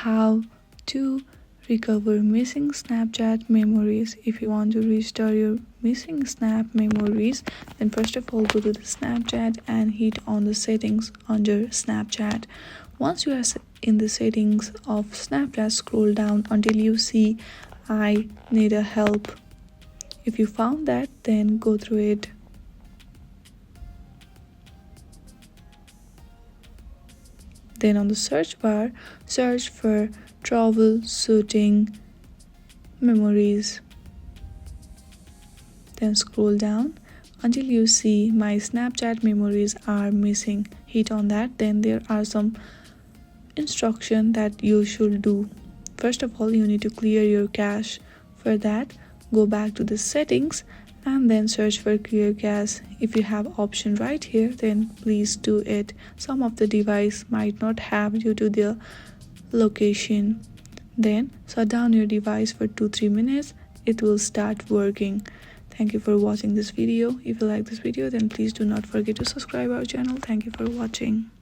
how to recover missing Snapchat memories. If you want to restore your missing Snap memories, then first of all go to the Snapchat and hit on the settings under Snapchat. Once you are in the settings of Snapchat, scroll down until you see I need a help. If you found that, then go through it. Then on the search bar, search for troubleshooting memories. Then scroll down until you see my Snapchat memories are missing. Hit on that. Then there are some instructions that you should do. First of all, you need to clear your cache. For that, go back to the settings and then search for clear cache. If you have option right here, then please do it. Some of the device might not have due to their location. Then shut down your device for 2-3 minutes. It will start working. Thank you for watching this video. If you like this video, then please do not forget to subscribe our channel. Thank you for watching.